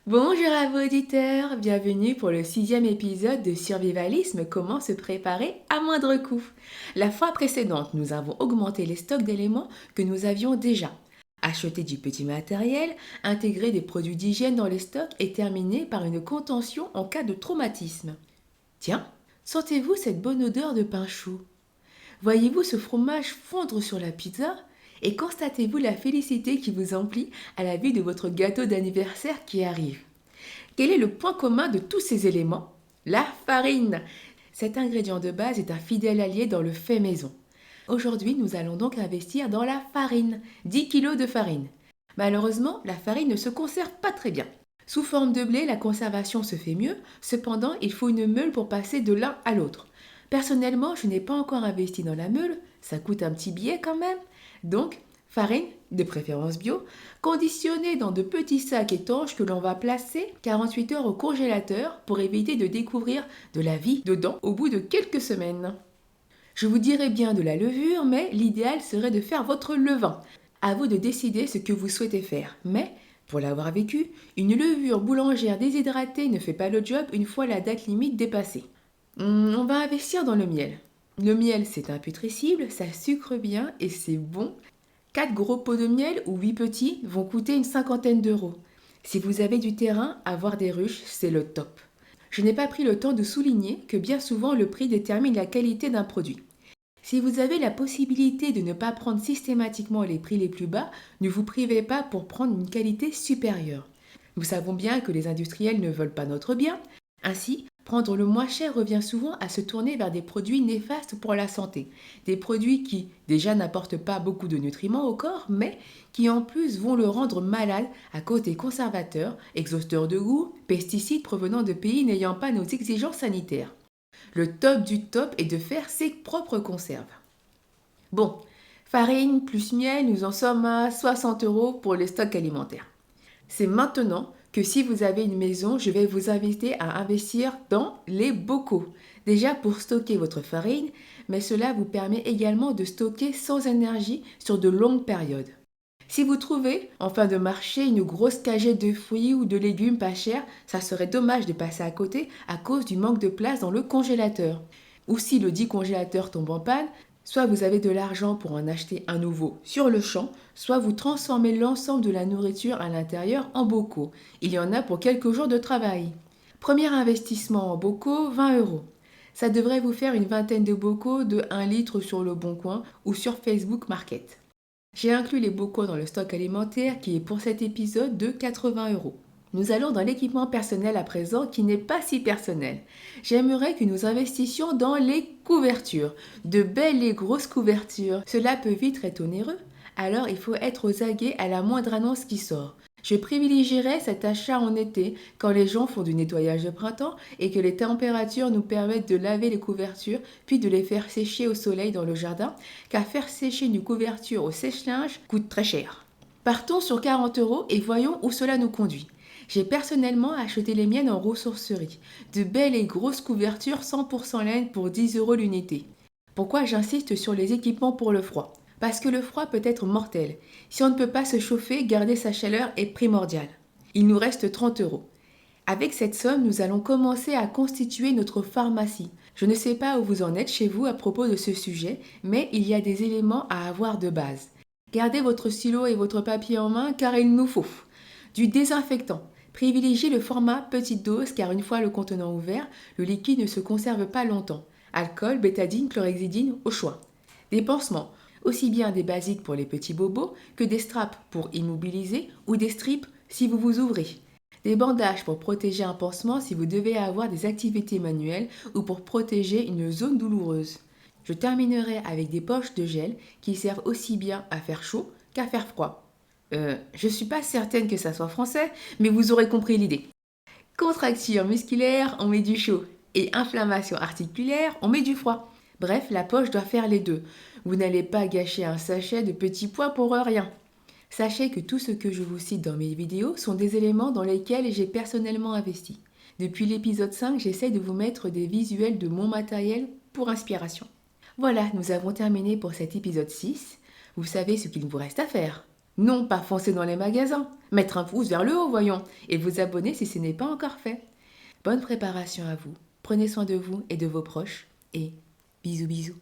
Bonjour à vos auditeurs, bienvenue pour le 6e épisode de Survivalisme, comment se préparer à moindre coût. La fois précédente, nous avons augmenté les stocks d'éléments que nous avions déjà. Acheter du petit matériel, intégrer des produits d'hygiène dans les stocks et terminer par une contention en cas de traumatisme. Tiens, sentez-vous cette bonne odeur de pain chaud? Voyez-vous ce fromage fondre sur la pizza? Et constatez-vous la félicité qui vous emplit à la vue de votre gâteau d'anniversaire qui arrive? Quel est le point commun de tous ces éléments? La farine. Cet ingrédient de base est un fidèle allié dans le fait maison. Aujourd'hui, nous allons donc investir dans la farine. 10 kg de farine. Malheureusement, la farine ne se conserve pas très bien. Sous forme de blé, la conservation se fait mieux, cependant, il faut une meule pour passer de l'un à l'autre. Personnellement, je n'ai pas encore investi dans la meule, ça coûte un petit billet quand même. Donc, farine, de préférence bio, conditionnée dans de petits sacs étanches que l'on va placer 48 heures au congélateur pour éviter de découvrir de la vie dedans au bout de quelques semaines. Je vous dirais bien de la levure, mais l'idéal serait de faire votre levain. À vous de décider ce que vous souhaitez faire. Mais, pour l'avoir vécu, une levure boulangère déshydratée ne fait pas le job une fois la date limite dépassée. On va investir dans le miel. Le miel, c'est imputrescible, ça sucre bien et c'est bon. 4 gros pots de miel ou 8 petits vont coûter une cinquantaine d'euros. Si vous avez du terrain, avoir des ruches, c'est le top. Je n'ai pas pris le temps de souligner que bien souvent le prix détermine la qualité d'un produit. Si vous avez la possibilité de ne pas prendre systématiquement les prix les plus bas, ne vous privez pas pour prendre une qualité supérieure. Nous savons bien que les industriels ne veulent pas notre bien. Ainsi, prendre le moins cher revient souvent à se tourner vers des produits néfastes pour la santé. Des produits qui, déjà, n'apportent pas beaucoup de nutriments au corps, mais qui en plus vont le rendre malade à cause des conservateurs, exhausteurs de goût, pesticides provenant de pays n'ayant pas nos exigences sanitaires. Le top du top est de faire ses propres conserves. Bon, farine plus miel, nous en sommes à 60 euros pour les stocks alimentaires. C'est maintenant que si vous avez une maison, je vais vous inviter à investir dans les bocaux. Déjà pour stocker votre farine, mais cela vous permet également de stocker sans énergie sur de longues périodes. Si vous trouvez en fin de marché une grosse cagette de fruits ou de légumes pas chers, ça serait dommage de passer à côté à cause du manque de place dans le congélateur. Ou si le dit congélateur tombe en panne, soit vous avez de l'argent pour en acheter un nouveau sur le champ, soit vous transformez l'ensemble de la nourriture à l'intérieur en bocaux. Il y en a pour quelques jours de travail. Premier investissement en bocaux, 20 euros. Ça devrait vous faire une vingtaine de bocaux de 1 litre sur le Bon Coin ou sur Facebook Market. J'ai inclus les bocaux dans le stock alimentaire qui est pour cet épisode de 80 euros. Nous allons dans l'équipement personnel à présent qui n'est pas si personnel. J'aimerais que nous investissions dans les couvertures. De belles et grosses couvertures. Cela peut vite être onéreux. Alors il faut être aux aguets à la moindre annonce qui sort. Je privilégierais cet achat en été, quand les gens font du nettoyage de printemps et que les températures nous permettent de laver les couvertures, puis de les faire sécher au soleil dans le jardin, car faire sécher une couverture au sèche-linge coûte très cher. Partons sur 40 euros et voyons où cela nous conduit. J'ai personnellement acheté les miennes en ressourcerie. De belles et grosses couvertures 100% laine pour 10 euros l'unité. Pourquoi j'insiste sur les équipements pour le froid? Parce que le froid peut être mortel. Si on ne peut pas se chauffer, garder sa chaleur est primordial. Il nous reste 30 euros. Avec cette somme, nous allons commencer à constituer notre pharmacie. Je ne sais pas où vous en êtes chez vous à propos de ce sujet, mais il y a des éléments à avoir de base. Gardez votre stylo et votre papier en main car il nous faut. Du désinfectant. Privilégiez le format petite dose car une fois le contenant ouvert, le liquide ne se conserve pas longtemps. Alcool, bétadine, chlorhexidine au choix. Des pansements. Aussi bien des basiques pour les petits bobos que des straps pour immobiliser ou des strips si vous vous ouvrez. Des bandages pour protéger un pansement si vous devez avoir des activités manuelles ou pour protéger une zone douloureuse. Je terminerai avec des poches de gel qui servent aussi bien à faire chaud qu'à faire froid. Je suis pas certaine que ça soit français, mais vous aurez compris l'idée. Contracture musculaire, on met du chaud. Et inflammation articulaire, on met du froid. Bref, la poche doit faire les deux. Vous n'allez pas gâcher un sachet de petits pois pour rien. Sachez que tout ce que je vous cite dans mes vidéos sont des éléments dans lesquels j'ai personnellement investi. Depuis l'épisode 5, j'essaie de vous mettre des visuels de mon matériel pour inspiration. Voilà, nous avons terminé pour cet épisode 6. Vous savez ce qu'il vous reste à faire. Non pas foncer dans les magasins, mettre un pouce vers le haut, voyons, et vous abonner si ce n'est pas encore fait. Bonne préparation à vous, prenez soin de vous et de vos proches, et bisous bisous.